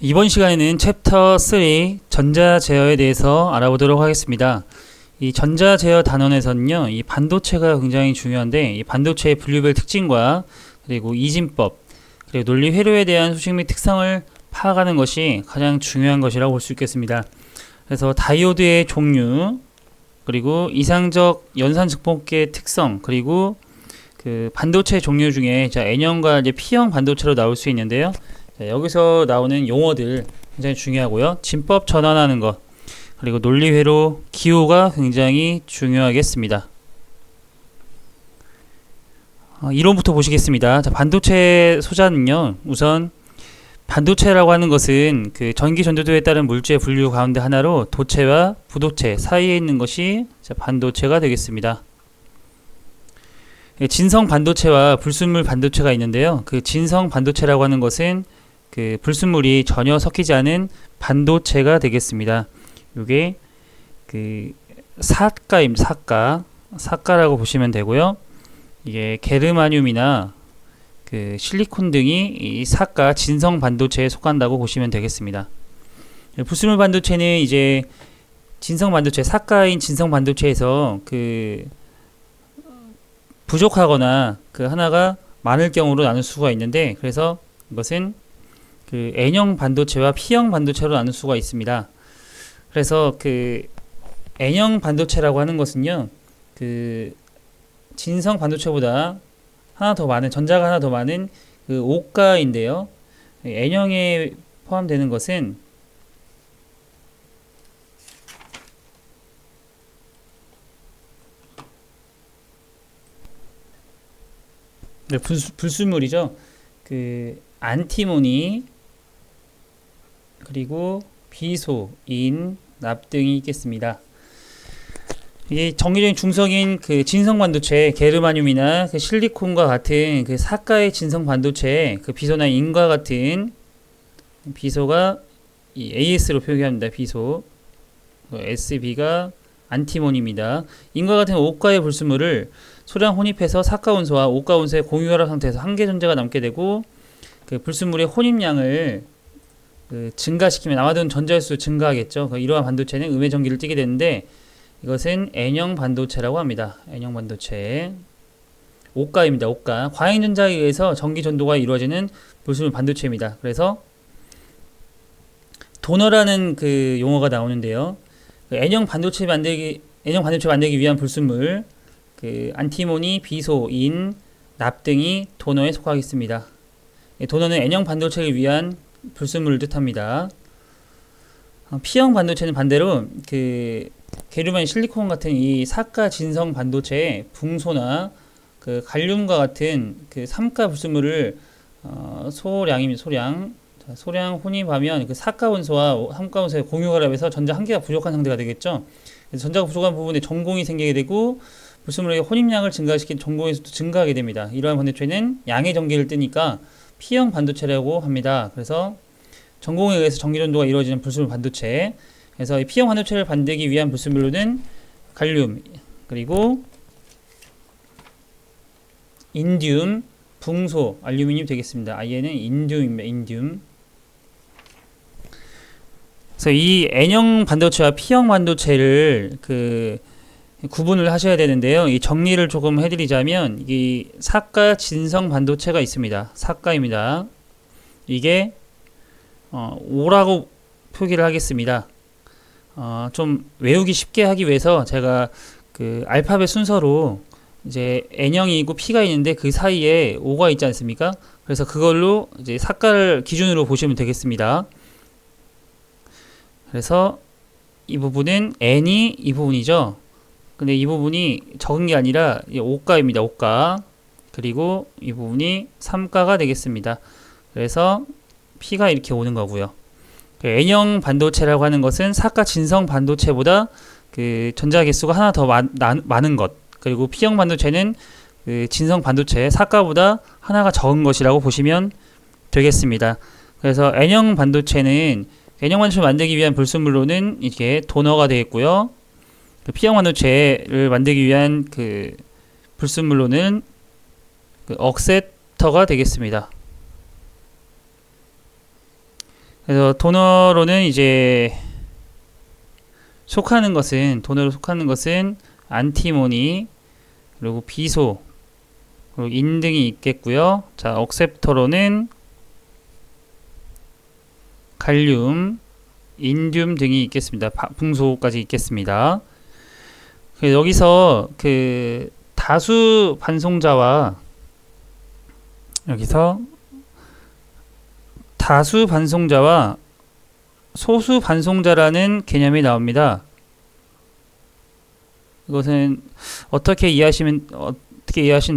이번 시간에는 챕터 3 전자제어에 대해서 알아보도록 하겠습니다. 이 전자제어 단원에서는요, 이 반도체가 굉장히 중요한데, 이 반도체의 분류별 특징과 그리고 이진법, 그리고 논리 회로에 대한 소식 및 특성을 파악하는 것이 가장 중요한 것이라고 볼 수 있겠습니다. 그래서 다이오드의 종류, 그리고 이상적 연산 증폭계의 특성, 그리고 그 반도체 종류 중에 N형과 이제 P형 반도체로 나올 수 있는데요. 여기서 나오는 용어들 굉장히 중요하고요. 진법 전환하는 것, 그리고 논리 회로, 기호가 굉장히 중요하겠습니다. 이론부터 보시겠습니다. 자, 반도체 소자는요, 우선 반도체라고 하는 것은 그 전기 전도도에 따른 물질의 분류 가운데 하나로 도체와 부도체 사이에 있는 것이 반도체가 되겠습니다. 진성 반도체와 불순물 반도체가 있는데요. 그 진성 반도체라고 하는 것은 그 불순물이 전혀 섞이지 않은 반도체가 되겠습니다. 이게 그 사가입니다. 사가라고 보시면 되고요. 이게 게르마늄이나 그 실리콘 등이 이 사가 진성 반도체에 속한다고 보시면 되겠습니다. 불순물 반도체는 이제 진성 반도체, 사가인 진성 반도체에서 그 부족하거나 그 하나가 많을 경우로 나눌 수가 있는데, 그래서 이것은 그 N형 반도체와 P형 반도체로 나눌 수가 있습니다. 그래서 그 N형 반도체라고 하는 것은요, 그 진성 반도체보다 하나 더 많은, 전자가 하나 더 많은 그 오가인데요. N형에 포함되는 것은 불순물이죠. 그 안티모니, 그리고 비소, 인, 납 등이 있겠습니다. 이게 정기적인 중성인 그 진성 반도체, 게르마늄이나 그 실리콘과 같은 그 사가의 진성 반도체, 그 비소나 인과 같은 비소가 이 AS로 표기합니다. 비소, SB가 안티모니입니다. 인과 같은 오가의 불순물을 소량 혼입해서 사가 원소와 오가 원소의 공유결합 상태에서 한계 존재가 남게 되고, 그 불순물의 혼입량을 그 증가시키면 남아도는 전자일수 증가하겠죠. 이러한 반도체는 음의 전기를 띠게 되는데, 이것은 N형 반도체라고 합니다. N형 반도체. 오가입니다. 오가. 과잉전자에 의해서 전기 전도가 이루어지는 불순물 반도체입니다. 그래서 도너라는 그 용어가 나오는데요. 그 N형 반도체 만들기 위한 불순물, 그 안티모니, 비소, 인, 납 등이 도너에 속하겠습니다. 도너는 N형 반도체를 위한 불순물을 뜻합니다. P형 반도체는 반대로 그 게르마늄, 실리콘 같은 이 사가 진성 반도체에 붕소나 그 갈륨과 같은 그 삼가 불순물을 소량입니다. 소량 혼입하면 그 사가 원소와 삼가 원소의 공유결합에서 전자 한 개가 부족한 상태가 되겠죠. 그래서 전자가 부족한 부분에 전공이 생기게 되고, 불순물의 혼입량을 증가시킨 전공의 수도 증가하게 됩니다. 이러한 반도체는 양의 전기를 뜨니까 P형 반도체라고 합니다. 그래서 전공에 의해서 전기 전도가 이루어지는 불순물 반도체. 그래서 이 P형 반도체를 만들기 위한 불순물로는 갈륨, 그리고 인듐, 붕소, 알루미늄이 되겠습니다. 아예는 인듐입니다. 인듐. 그래서 이 N형 반도체와 P형 반도체를 그 구분을 하셔야 되는데요. 이 정리를 조금 해드리자면, 이 사가 진성 반도체가 있습니다. 사가입니다. 이게 O라고 표기를 하겠습니다. 좀 외우기 쉽게 하기 위해서 제가 그 알파벳 순서로 이제 N형이고 P가 있는데 그 사이에 O가 있지 않습니까? 그래서 그걸로 이제 사가를 기준으로 보시면 되겠습니다. 그래서 이 부분은 N이 이 부분이죠. 근데 이 부분이 적은 게 아니라 오가입니다. 오가. 그리고 이 부분이 3가가 되겠습니다. 그래서 P가 이렇게 오는 거고요. N형 반도체라고 하는 것은 사가 진성 반도체보다 그 전자 개수가 하나 더 많은 것. 그리고 P형 반도체는 그 진성 반도체 사가보다 하나가 적은 것이라고 보시면 되겠습니다. 그래서 N형 반도체를 만들기 위한 불순물로는 이렇게 도너가 되겠고요. 그 P형 반도체를 만들기 위한 그 불순물로는 그 억세터가 되겠습니다. 그래서 도너로는 이제 도너로 속하는 것은 안티모니, 그리고 비소, 그리고 인 등이 있겠고요. 자, 억셉터로는 갈륨, 인듐 등이 있겠습니다. 붕소까지 있겠습니다. 여기서 그 다수 반송자와 소수 반송자라는 개념이 나옵니다. 이것은 어떻게 이해하시면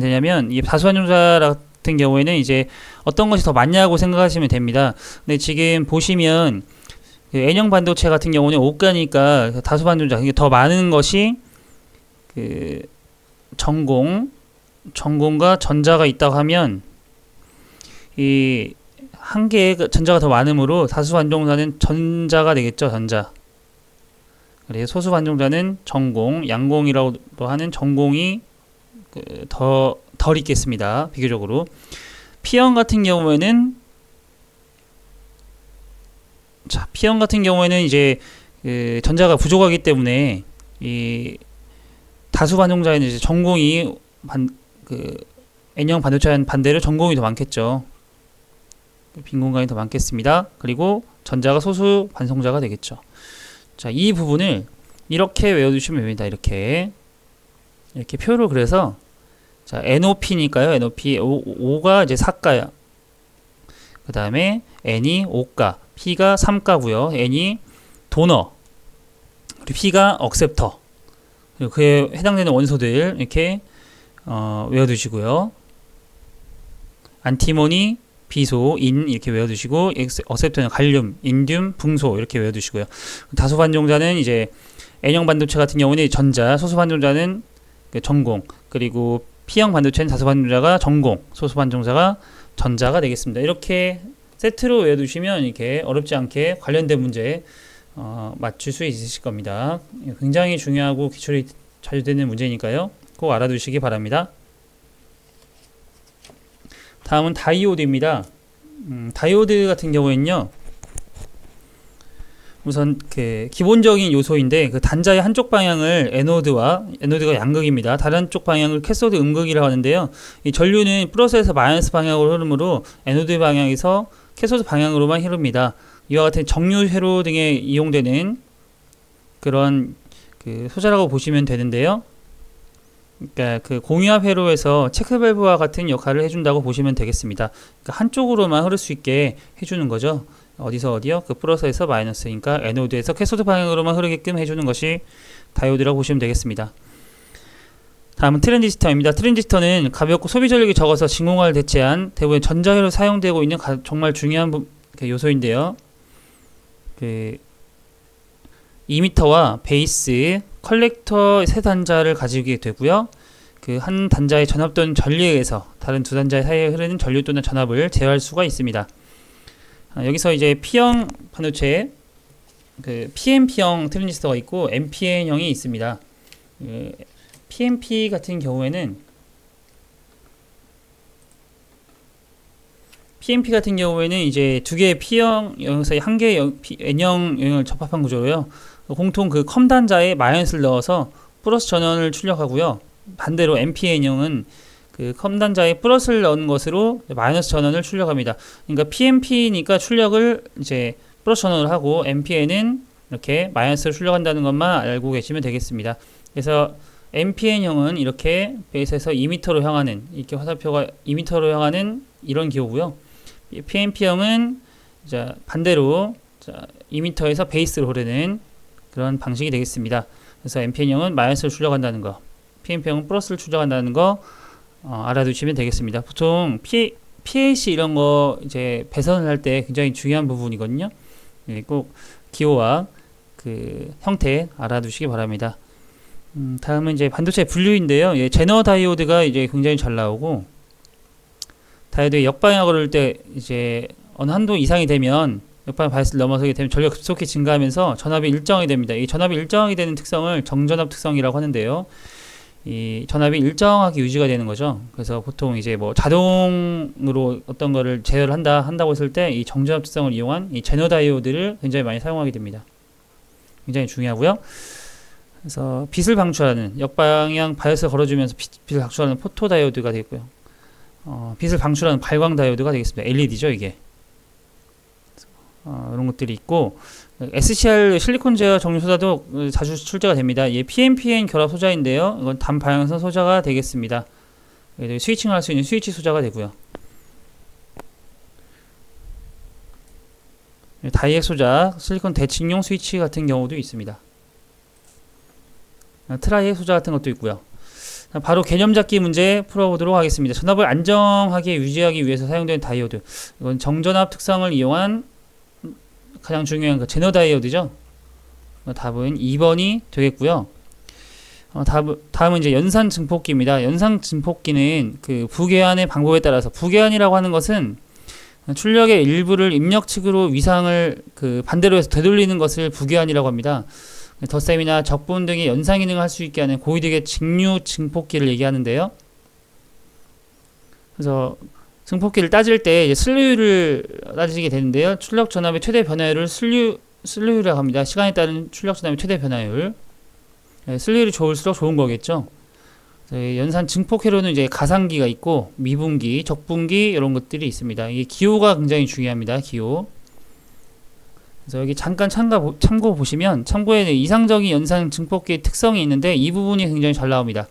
되냐면, 이 다수 반송자 같은 경우에는 이제 어떤 것이 더 많냐고 생각하시면 됩니다. 근데 지금 보시면 그 N형 반도체 같은 경우는 오가니까 다수 반송자, 더 많은 것이 그 전공과 전자가 있다고 하면, 이 한 개의 전자가 더 많으므로 다수 반송자는 전자가 되겠죠. 전자. 그래서 소수 반송자는 전공, 양공이라고도 하는 전공이 덜 있겠습니다. 비교적으로. P형 같은 경우에는 이제 그 전자가 부족하기 때문에 이 다수 반송자에는 이제 전공이 N형 반도체와는 반대로 전공이 더 많겠죠. 빈 공간이 더 많겠습니다. 그리고 전자가 소수 반송자가 되겠죠. 자, 이 부분을 이렇게 외워두시면 됩니다. 이렇게 표를 그려서, 자, NOP니까요. NOP, O가 이제 4가야. 그 다음에 N이 5가, P가 3가고요. N이 도너, 그리고 P가 억셉터. 그리고 그에 해당되는 원소들 이렇게 외워두시고요. 안티모니, 비소, 인 이렇게 외워두시고, 억셉터는 갈륨, 인듐, 붕소 이렇게 외워두시고요. 다수 반송자는 이제 N형 반도체 같은 경우는 전자, 소수 반송자는 전공, 그리고 P형 반도체는 다수 반송자가 전공, 소수 반송자가 전자가 되겠습니다. 이렇게 세트로 외워두시면 이렇게 어렵지 않게 관련된 문제 맞출 수 있으실 겁니다. 굉장히 중요하고 기출이 자주 되는 문제니까요. 꼭 알아두시기 바랍니다. 다음은 다이오드입니다. 다이오드 같은 경우에는요, 우선 그 기본적인 요소인데, 그 단자의 한쪽 방향을 에노드가 양극입니다. 다른 쪽 방향을 캐소드 음극이라고 하는데요. 이 전류는 플러스에서 마이너스 방향으로 흐르므로 에노드 방향에서 캐소드 방향으로만 흐릅니다. 이와 같은 정류 회로 등에 이용되는 그런 그 소자라고 보시면 되는데요. 그러니까 그 공유압 회로에서 체크밸브와 같은 역할을 해준다고 보시면 되겠습니다. 그러니까 한쪽으로만 흐를 수 있게 해주는 거죠. 어디요? 그 플러스에서 마이너스니까 에노드에서 캐소드 방향으로만 흐르게끔 해주는 것이 다이오드라고 보시면 되겠습니다. 다음은 트랜지스터입니다. 트랜지스터는 가볍고 소비 전력이 적어서 진공화를 대체한 대부분 전자회로 사용되고 있는 정말 중요한 요소인데요. 그 이미터와 베이스, 컬렉터 세 단자를 가지게 되고요. 그 한 단자의 전압 또는 전류에 의해서 다른 두 단자 사이에 흐르는 전류 또는 전압을 제어할 수가 있습니다. 여기서 이제 P형 반도체, 그 PNP형 트랜지스터가 있고 NPN형이 있습니다. PNP 같은 경우에는 이제 두 개의 P형 영역 사이 한 개의 N형 영역을 접합한 구조로요. 공통 그 컴 단자에 마이너스를 넣어서 플러스 전원을 출력하고요. 반대로 NPN형은 그 컴 단자에 플러스를 넣은 것으로 마이너스 전원을 출력합니다. 그러니까 PNP니까 출력을 이제 플러스 전원을 하고, NPN은 이렇게 마이너스를 출력한다는 것만 알고 계시면 되겠습니다. 그래서 NPN형은 이렇게 베이스에서 2m로 향하는, 이렇게 화살표가 2m로 향하는 이런 기호고요. PNP형은 반대로 2m에서 베이스로 흐르는 그런 방식이 되겠습니다. 그래서 NPN형은 마이너스를 출력한다는 거, PNP형은 플러스를 출력한다는 거 알아두시면 되겠습니다. 보통 PAC 이런 거 이제 배선을 할 때 굉장히 중요한 부분이거든요. 꼭 기호와 그 형태 알아두시기 바랍니다. 다음은 이제 반도체 분류인데요. 제너 다이오드가 이제 굉장히 잘 나오고, 다이오드의 역방향으로 할 때 이제 어느 한도 이상이 되면, 역방향 바이스를 넘어서게 되면 전류가 급속히 증가하면서 전압이 일정하게 됩니다. 이 전압이 일정하게 되는 특성을 정전압 특성이라고 하는데요. 이 전압이 일정하게 유지가 되는 거죠. 그래서 보통 이제 뭐 자동으로 어떤 거를 제어를 한다고 했을 때 이 정전압 특성을 이용한 이 제너 다이오드를 굉장히 많이 사용하게 됩니다. 굉장히 중요하고요. 그래서 빛을 방출하는 역방향 바이오스를 걸어주면서 빛을 방출하는 포토 다이오드가 되고요. 빛을 방출하는 발광 다이오드가 되겠습니다. LED죠, 이게. 이런 것들이 있고, SCR 실리콘 제어 정류 소자도 자주 출제가 됩니다. 얘 PNPN 결합 소자인데요. 이건 단방향성 소자가 되겠습니다. 스위칭을 할 수 있는 스위치 소자가 되고요. 다이액 소자, 실리콘 대칭용 스위치 같은 경우도 있습니다. 트라이액 소자 같은 것도 있고요. 바로 개념 잡기 문제 풀어보도록 하겠습니다. 전압을 안정하게 유지하기 위해서 사용되는 다이오드. 이건 정전압 특성을 이용한 가장 중요한 그 제너 다이오드죠. 답은 2번이 되겠고요. 다음은 이제 연산 증폭기입니다. 연산 증폭기는 그 부계환의 방법에 따라서, 부계환이라고 하는 것은 출력의 일부를 입력 측으로 위상을 그 반대로 해서 되돌리는 것을 부계환이라고 합니다. 덧셈이나 적분 등의 연산 기능을 할 수 있게 하는 고이득의 직류 증폭기를 얘기하는데요. 그래서 증폭기를 따질 때 이제 슬로율을 따지게 되는데요. 출력 전압의 최대 변화율을 슬로율이라고 합니다. 시간에 따른 출력 전압의 최대 변화율. 슬로율이 좋을수록 좋은 거겠죠. 연산 증폭회로는 이제 가상기가 있고 미분기, 적분기 이런 것들이 있습니다. 이게 기호가 굉장히 중요합니다. 기호. 그래서 여기 잠깐 참고 보시면 참고에 이상적인 연산 증폭기의 특성이 있는데 이 부분이 굉장히 잘 나옵니다.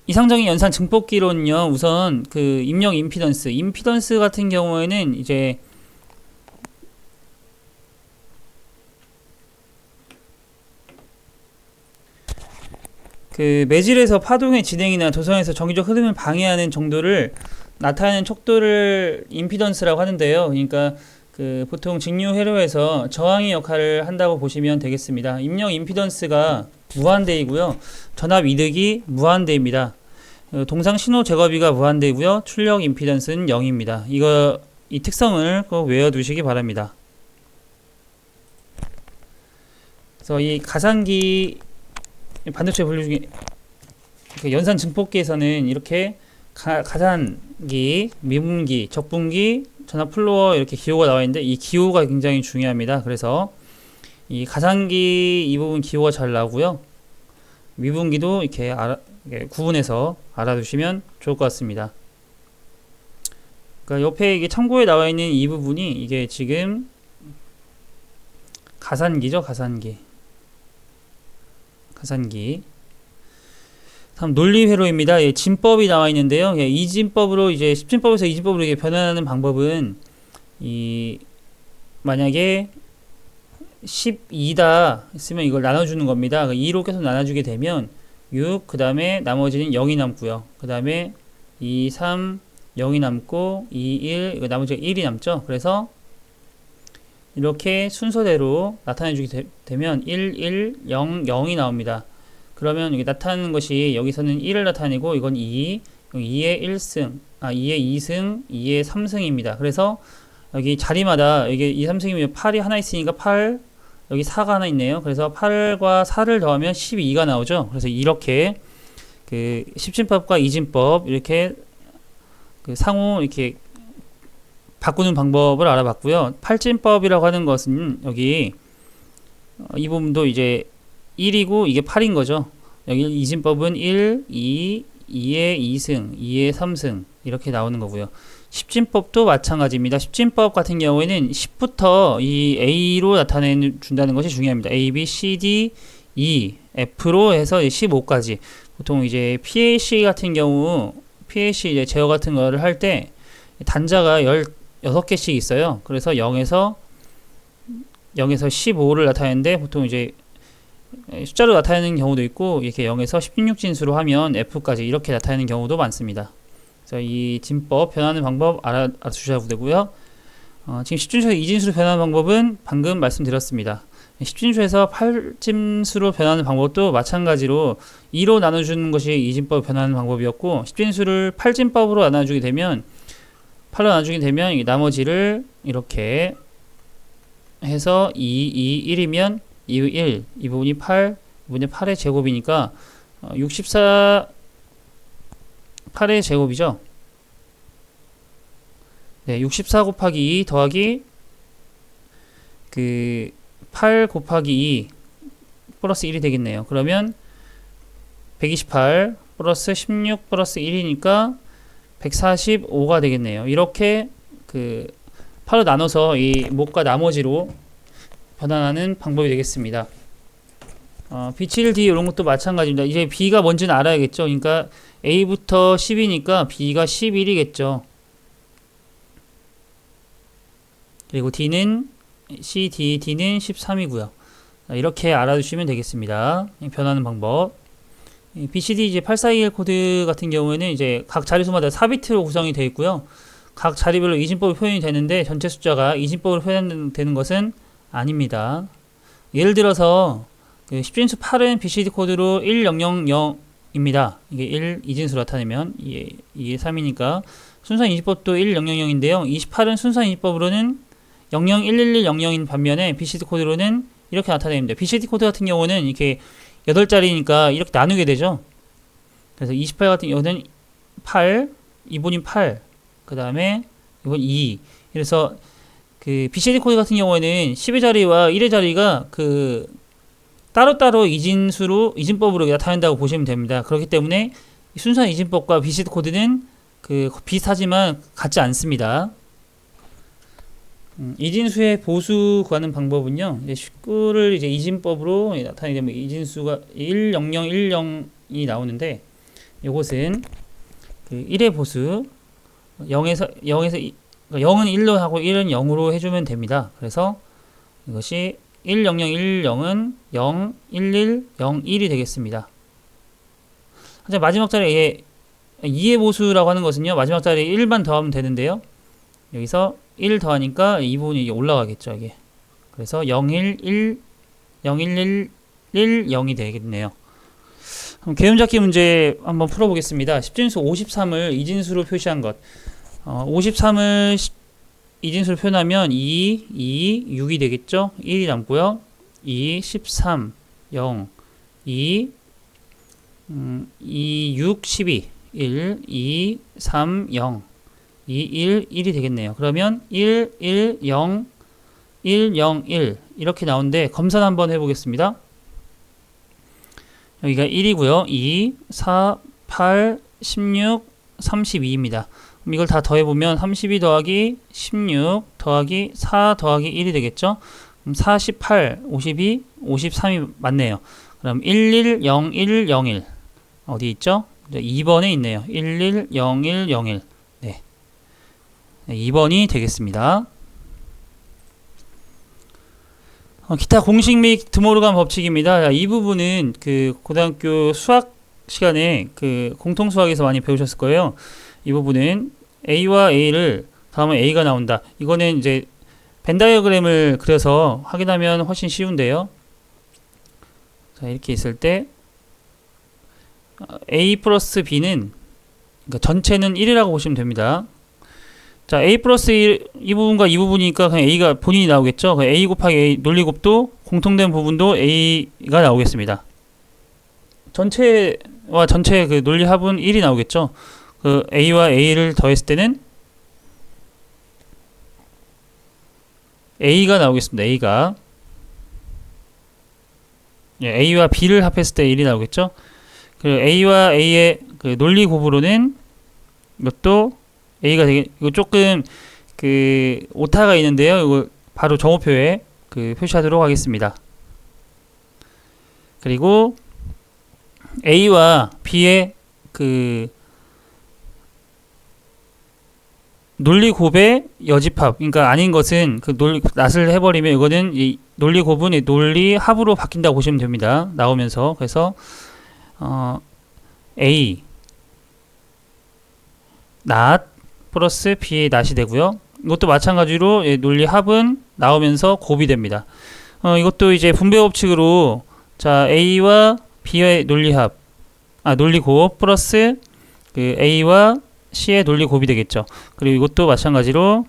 이상적인 연산 증폭기로는요, 우선 그 입력 임피던스 같은 경우에는 이제 그 매질에서 파동의 진행이나 도성에서 정기적 흐름을 방해하는 정도를 나타내는 척도를 임피던스라고 하는데요. 그러니까 그 보통 직류 회로에서 저항의 역할을 한다고 보시면 되겠습니다. 입력 임피던스가 무한대이고요. 전압 이득이 무한대입니다. 동상 신호 제거비가 무한대이고요. 출력 임피던스는 0입니다. 이 특성을 꼭 외워두시기 바랍니다. 그래서 이 가상기 반도체 분류 중에 그 연산 증폭기에서는 이렇게 가산기, 미분기, 적분기, 전압 플로어 이렇게 기호가 나와 있는데 이 기호가 굉장히 중요합니다. 그래서 이 가상기 이 부분 기호가 잘 나오고요. 미분기도 이렇게 구분해서 알아두시면 좋을 것 같습니다. 그러니까 옆에 이게 참고에 나와 있는 이 부분이 이게 지금 가산기죠, 가산기. 다음 논리회로입니다. 예, 진법이 나와 있는데요. 예, 이진법으로 이제 10진법에서 이진법으로 이게 변환하는 방법은 만약에 12다 있으면 이걸 나눠주는 겁니다. 2로 계속 나눠주게 되면 6, 그 다음에 나머지는 0이 남고요. 그 다음에 2, 3, 0이 남고 2, 1, 이거 나머지가 1이 남죠. 그래서 이렇게 순서대로 나타내주게 되면 1, 1, 0, 0이 나옵니다. 그러면 이게 나타나는 것이 여기서는 1을 나타내고 이건 2, 2의 1승, 2의 2승, 2의 3승입니다. 그래서 여기 자리마다 이게 2, 3승이면 8이 하나 있으니까 8, 여기 4가 하나 있네요. 그래서 8과 4를 더하면 12가 나오죠. 그래서 이렇게 그 10진법과 이진법 이렇게 그 상호 이렇게 바꾸는 방법을 알아봤고요. 8진법이라고 하는 것은 여기 이 부분도 이제 1이고 이게 8인 거죠. 여기 이진법은 1, 2, 2의 2승, 2의 3승 이렇게 나오는 거고요. 10진법도 마찬가지입니다. 10진법 같은 경우에는 10부터 이 A로 나타내준다는 것이 중요합니다. A, B, C, D, E, F로 해서 15까지. 보통 이제 PAC 같은 경우, PAC 이제 제어 같은 거를 할 때 단자가 16개씩 있어요. 그래서 0에서 15를 나타내는데 보통 이제 숫자로 나타내는 경우도 있고 이렇게 0에서 16진수로 하면 F까지 이렇게 나타내는 경우도 많습니다. 그래서 이 진법 변하는 방법 알아두셔도 되고요. 지금 10진수에서 2진수로 변하는 방법은 방금 말씀드렸습니다. 10진수에서 8진수로 변하는 방법도 마찬가지로 2로 나눠주는 것이 이진법 변하는 방법이었고 10진수를 8진법으로 나눠주게 되면 8로 나눠주게 되면 이 나머지를 이렇게 해서 2, 2, 1이면 2, 1, 이 부분이 8, 이번에 8의 제곱이니까 64 8의 제곱이죠. 네, 64 곱하기 2 더하기 8 곱하기 2 플러스 1이 되겠네요. 그러면 128 플러스 16 플러스 1이니까 145가 되겠네요. 이렇게 8로 나눠서 이 목과 나머지로 변환하는 방법이 되겠습니다. B7, D 이런 것도 마찬가지입니다. 이제 B가 뭔지는 알아야겠죠. 그러니까 A부터 10이니까 B가 11이겠죠. 그리고 D는 C, D, D는 13이고요. 이렇게 알아두시면 되겠습니다. 변하는 방법. BCD 이제 8421 코드 같은 경우에는 이제 각 자리수마다 4비트로 구성이 되어 있고요. 각 자리별로 이진법으로 표현이 되는데 전체 숫자가 이진법으로 표현되는 것은 아닙니다. 예를 들어서 10진수 8은 BCD 코드로 1000입니다. 이게 1 이진수로 나타내면 이게 3이니까 순서 인식법도 1000인데요. 28은 순서 인식법으로는 001100인 반면에 BCD 코드로는 이렇게 나타냅니다. BCD 코드 같은 경우는 이렇게 8자리니까 이렇게 나누게 되죠. 그래서 28 같은 경우는 8, 2번인 8, 그 다음에 이번 2. 그래서 BCD 코드 같은 경우에는 10의 자리와 1의 자리가 따로따로 이진법으로 나타낸다고 보시면 됩니다. 그렇기 때문에 순수한 이진법과 BCD 코드는 비슷하지만 같지 않습니다. 이진수의 보수 구하는 방법은요, 19를 이제 이진법으로 나타내게 되면 이진수가 10010이 나오는데, 이것은 1의 보수, 0은 1로 하고 1은 0으로 해주면 됩니다. 그래서 이것이 10010은 0, 11, 01이 되겠습니다. 하지만 마지막 자리에 2의 보수라고 하는 것은요, 마지막 자리에 1만 더하면 되는데요. 여기서 1 더하니까 이 부분이 올라가겠죠, 이게. 그래서 011, 011, 10이 되겠네요. 그럼 개념잡기 문제 한번 풀어보겠습니다. 10진수 53을 이진수로 표시한 것. 53을 이진수로 표현하면 2, 6이 되겠죠? 1이 남고요. 2, 13, 0, 2, 6, 12, 1, 2, 3, 0, 2, 1, 1이 되겠네요. 그러면 1, 1, 0, 1, 0, 1 이렇게 나오는데 검산 한번 해보겠습니다. 여기가 1이고요. 2, 4, 8, 16, 32입니다. 그럼 이걸 다 더해보면 32 더하기 16 더하기 4 더하기 1이 되겠죠? 그럼 48, 52, 53이 맞네요. 그럼 11, 01, 01 어디 있죠? 2번에 있네요. 11, 01, 01 네. 2번이 되겠습니다. 기타 공식 및 드모르간 법칙입니다. 이 부분은 고등학교 수학 시간에 공통 수학에서 많이 배우셨을 거예요. 이 부분은 A와 A를 다음에 A가 나온다. 이거는 이제 벤 다이어그램을 그려서 확인하면 훨씬 쉬운데요. 자, 이렇게 있을 때 A 플러스 B는 그러니까 전체는 1이라고 보시면 됩니다. 자, A 플러스 1, 이 부분과 이 부분이니까 그냥 A가 본인이 나오겠죠. A 곱하기 A 논리곱도 공통된 부분도 A가 나오겠습니다. 전체와 전체 논리합은 1이 나오겠죠. A와 A를 더했을 때는 A가 나오겠습니다. A가 A와 B를 합했을 때 1이 나오겠죠. 그리고 A와 A의 논리곱으로는 이것도 A가 되게 이거 조금 오타가 있는데요. 이거 바로 정오표에 표시하도록 하겠습니다. 그리고 A와 B의 논리곱의 여집합, 그러니까 아닌 것은 낫을 해버리면 이거는 이 논리곱은 논리합으로 바뀐다고 보시면 됩니다. 나오면서 그래서 A 낫 플러스 B의 낫이 되고요. 이것도 마찬가지로 논리합은 나오면서 곱이 됩니다. 이것도 이제 분배 법칙으로 자 A와 B의 논리합, 논리곱 플러스 A와 C의 논리곱이 되겠죠. 그리고 이것도 마찬가지로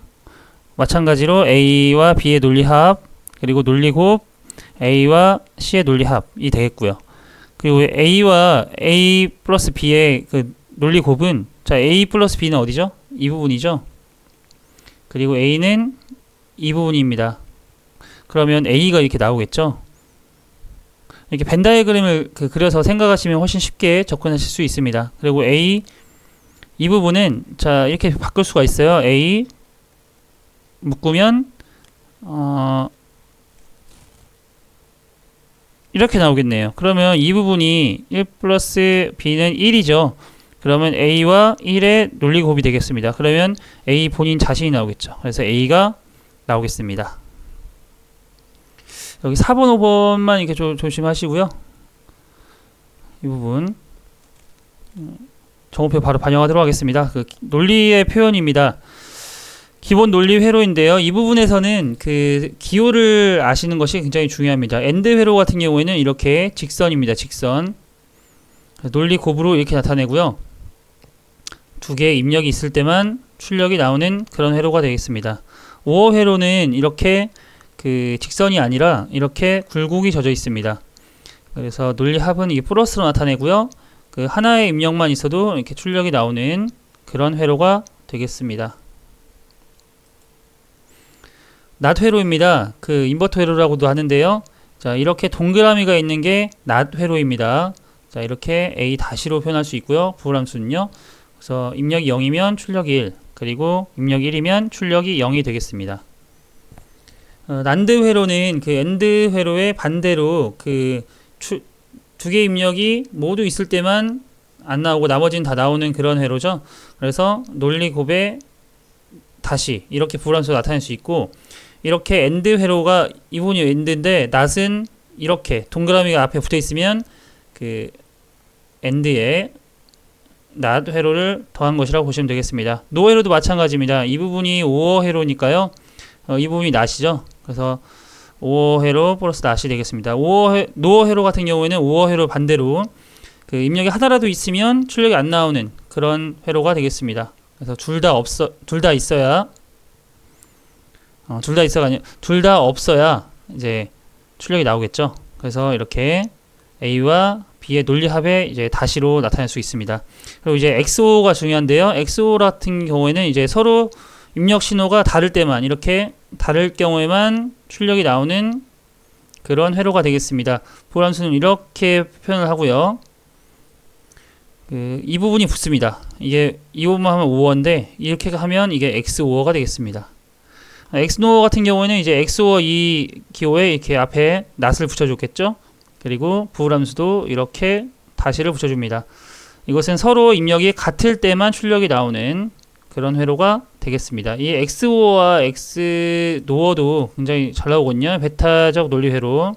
A와 B의 논리합 그리고 논리곱 A와 C의 논리합이 되겠고요. 그리고 A와 A 플러스 B의 그 논리 곱은, 자, A 플러스 B는 어디죠? 이 부분이죠. 그리고 A는 이 부분입니다. 그러면 A가 이렇게 나오겠죠. 이렇게 벤 다이어그램을 그려서 생각하시면 훨씬 쉽게 접근하실 수 있습니다. 그리고 A 이 부분은, 자, 이렇게 바꿀 수가 있어요. A 묶으면 이렇게 나오겠네요. 그러면 이 부분이 1 플러스 B는 1이죠. 그러면 A와 1의 논리 곱이 되겠습니다. 그러면 A 본인 자신이 나오겠죠. 그래서 A가 나오겠습니다. 여기 4번, 5번만 이렇게 조심하시고요. 이 부분 정오표 바로 반영하도록 하겠습니다. 그 논리의 표현입니다. 기본 논리 회로인데요. 이 부분에서는 그 기호를 아시는 것이 굉장히 중요합니다. 엔드 회로 같은 경우에는 이렇게 직선입니다. 직선. 논리 곱으로 이렇게 나타내고요. 두 개의 입력이 있을 때만 출력이 나오는 그런 회로가 되겠습니다. 5호 회로는 이렇게 그 직선이 아니라 이렇게 굴곡이 져져 있습니다. 그래서 논리 합은 이 플러스로 나타내고요. 그 하나의 입력만 있어도 이렇게 출력이 나오는 그런 회로가 되겠습니다. 낫 회로입니다. 그 인버터 회로라고도 하는데요. 자, 이렇게 동그라미가 있는 게 낫 회로입니다. 자, 이렇게 A 다시로 표현할 수 있고요. 부호함수는요. 그래서 입력이 0이면 출력이 1, 그리고 입력이 1이면 출력이 0이 되겠습니다. 난드 회로는 그 엔드 회로의 반대로 그 두 개의 입력이 모두 있을 때만 안 나오고 나머지는 다 나오는 그런 회로죠. 그래서 논리 곱에 다시 이렇게 부호함수로 나타낼 수 있고, 이렇게 엔드 회로가 이 부분이 엔드인데 낫은 이렇게 동그라미가 앞에 붙어 있으면 그 엔드에 낫 회로를 더한 것이라고 보시면 되겠습니다. 노 회로도 마찬가지입니다. 이 부분이 5호 회로니까요. 이 부분이 낫이죠. 그래서 5호 회로 플러스 낫이 되겠습니다. 노 회로 같은 경우에는 5호 회로 반대로 그 입력이 하나라도 있으면 출력이 안 나오는 그런 회로가 되겠습니다. 그래서 둘 다 있어야 둘 다 없어야 이제 출력이 나오겠죠. 그래서 이렇게 A와 B의 논리합에 이제 다시로 나타낼 수 있습니다. 그리고 이제 XO가 중요한데요. XO 같은 경우에는 이제 서로 입력 신호가 다를 때만, 이렇게 다를 경우에만 출력이 나오는 그런 회로가 되겠습니다. 부호함수는 이렇게 표현을 하고요. 이 부분이 붙습니다. 이게 이 부분만 하면 5호인데 이렇게 하면 이게 XO가 되겠습니다. XNO 같은 경우에는 이제 XO 이 기호에 이렇게 앞에 낫을 붙여줬겠죠. 그리고 부호함수도 이렇게 다시를 붙여줍니다. 이것은 서로 입력이 같을 때만 출력이 나오는 그런 회로가 되겠습니다. 이 XO와 XNO도 굉장히 잘 나오거든요. 베타적 논리 회로.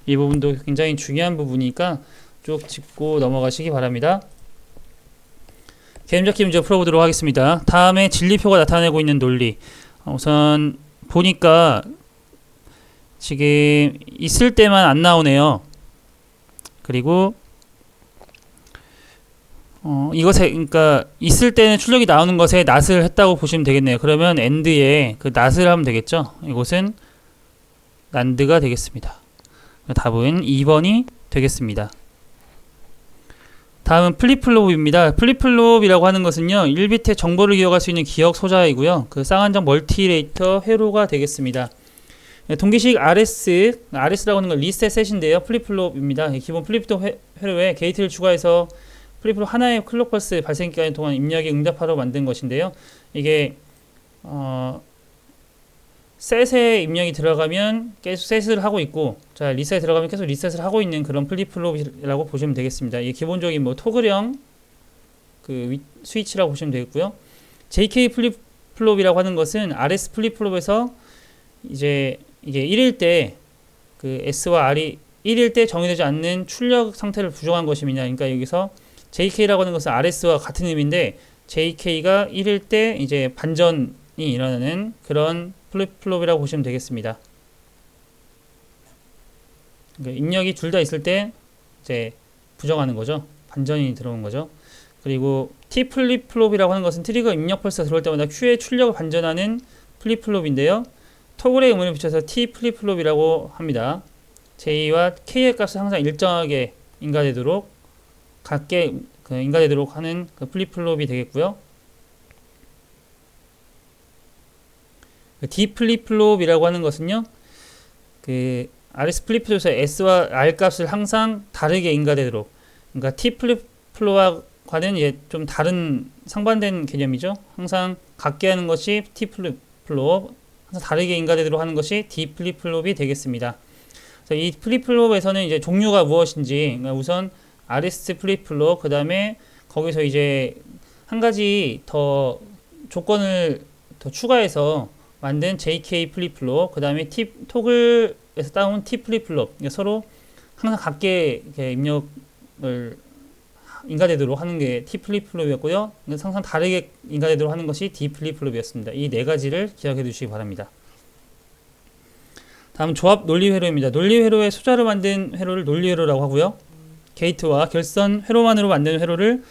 이 부분도 굉장히 중요한 부분이니까 쭉 짚고 넘어가시기 바랍니다. 개념 잡기 문제 풀어보도록 하겠습니다. 다음에 진리표가 나타내고 있는 논리. 우선 보니까 지금 있을 때만 안 나오네요. 그리고 이것에, 그러니까 있을 때는 출력이 나오는 것에 낫을 했다고 보시면 되겠네요. 그러면 end에 그 낫을 하면 되겠죠. 이것은 난드가 되겠습니다. 답은 2번이 되겠습니다. 다음은 플립플롭입니다. 플립플롭이라고 하는 것은요, 1비트의 정보를 기억할 수 있는 기억 소자이고요. 그 쌍안정 멀티레이터 회로가 되겠습니다. 동기식 RS라고 하는 건 리셋 셋인데요. 플립플롭입니다. 기본 플립플롭 회로에 게이트를 추가해서 플립플롭 하나의 클록 펄스 발생 기간 동안 입력에 응답하러 만든 것인데요. 이게 셋에 입력이 들어가면 계속 셋을 하고 있고, 자, 리셋에 들어가면 계속 리셋을 하고 있는 그런 플립플롭이라고 보시면 되겠습니다. 이게 기본적인 뭐 토글형 그 스위치라고 보시면 되겠고요. JK 플립플롭이라고 하는 것은 RS 플립플롭에서 이제 이게 1일 때 그 S와 R이 1일 때 정의되지 않는 출력 상태를 부정한 것입니다. 그러니까 여기서 JK라고 하는 것은 RS와 같은 의미인데, JK가 1일 때 이제 반전이 일어나는 그런 플립플롭이라고 보시면 되겠습니다. 그러니까 입력이 둘 다 있을 때 이제 부정하는 거죠. 반전이 들어온 거죠. 그리고 T 플립플롭이라고 하는 것은 트리거 입력 펄스가 들어올 때마다 Q의 출력을 반전하는 플립플롭인데요. 토글의 의문을 붙여서 T 플립플롭이라고 합니다. J와 K의 값을 항상 일정하게 인가되도록 같게 인가되도록 하는 그 플립플롭이 되겠고요. 그 D 플립플롭이라고 하는 것은요, 그 RS 플립플롭에서 S와 R 값을 항상 다르게 인가되도록, 그러니까 T 플립플롭과는 이제 좀 다른 상반된 개념이죠. 항상 같게 하는 것이 T 플립플롭, 항상 다르게 인가되도록 하는 것이 D 플립플롭이 되겠습니다. 그래서 이 플립플롭에서는 이제 종류가 무엇인지, 그러니까 우선 RS 플립플롭, 그 다음에 거기서 이제 한 가지 더 조건을 더 추가해서 만든 JK 플립플롭, 그 다음에 토글에서 따온 T 플립플롭, 서로 항상 같게 입력을 인가되도록 하는 게 T 플립플롭이었고요. 항상 다르게 인가되도록 하는 것이 D 플립플롭이었습니다. 이 네 가지를 기억해 두시기 바랍니다. 다음 조합 논리 회로입니다. 논리 회로의 소자로 만든 회로를 논리 회로라고 하고요. 게이트와 결선 회로만으로 만든 회로를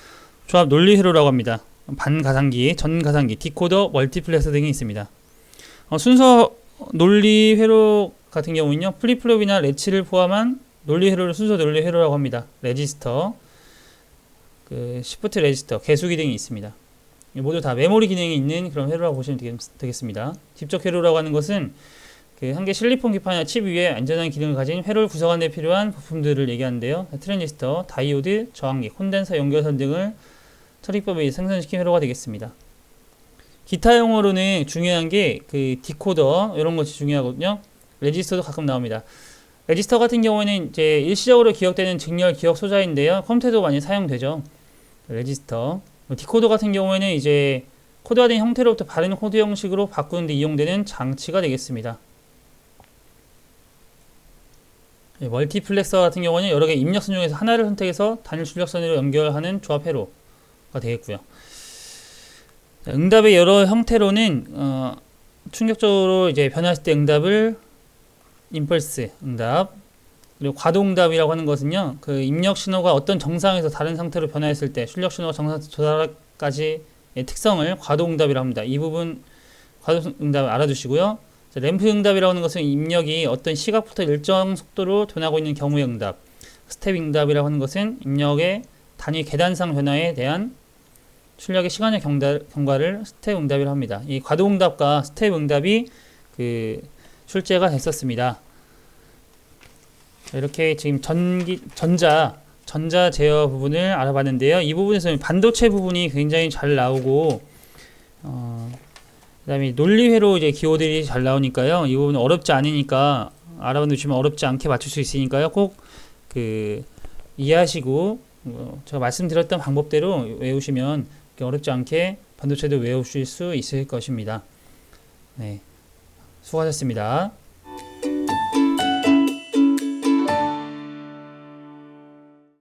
조합 논리 회로라고 합니다. 반가상기, 전가상기, 디코더, 멀티플렉서 등이 있습니다. 순서 논리 회로 같은 경우는요, 플립플롭이나 레치를 포함한 논리 회로를 순서 논리 회로라고 합니다. 레지스터, 시프트 레지스터, 개수기 등이 있습니다. 모두 다 메모리 기능이 있는 그런 회로라고 보시면 되겠습니다. 집적 회로라고 하는 것은 한 개 실리콘 기판이나 칩 위에 안전한 기능을 가진 회로를 구성하는 데 필요한 부품들을 얘기하는데요. 트랜지스터, 다이오드, 저항기, 콘덴서, 연결선 등을 처리법에 생성시킨 회로가 되겠습니다. 기타 용어로는 중요한 게 디코더, 이런 것이 중요하거든요. 레지스터도 가끔 나옵니다. 레지스터 같은 경우에는 이제 일시적으로 기억되는 직렬 기억 소자인데요. 컴퓨터도 많이 사용되죠. 레지스터. 디코더 같은 경우에는 이제 코드화된 형태로부터 바른 코드 형식으로 바꾸는 데 이용되는 장치가 되겠습니다. 멀티플렉서 같은 경우는 여러 개 입력선 중에서 하나를 선택해서 단일 출력선으로 연결하는 조합 회로가 되겠고요. 응답의 여러 형태로는 충격적으로 이제 변화했을 때 응답을 임펄스 응답, 그리고 과도 응답이라고 하는 것은요, 입력 신호가 어떤 정상에서 다른 상태로 변화했을 때 출력 신호가 정상 조달까지의 특성을 과도 응답이라고 합니다. 이 부분 과도 응답을 알아두시고요. 램프 응답이라고 하는 것은 입력이 어떤 시각부터 일정 속도로 변하고 있는 경우의 응답, 스텝 응답이라고 하는 것은 입력의 단위 계단상 변화에 대한 출력의 시간의 경과를 스텝 응답이라고 합니다. 이 과도 응답과 스텝 응답이 출제가 됐었습니다. 이렇게 지금 전자 제어 부분을 알아봤는데요. 이 부분에서는 반도체 부분이 굉장히 잘 나오고, 그 다음에 논리회로 이제 기호들이 잘 나오니까요. 이 부분은 어렵지 않으니까 알아봐 두시면 어렵지 않게 맞출 수 있으니까요. 꼭 이해하시고, 제가 말씀드렸던 방법대로 외우시면 어렵지 않게 반도체도 외우실 수 있을 것입니다. 네, 수고하셨습니다.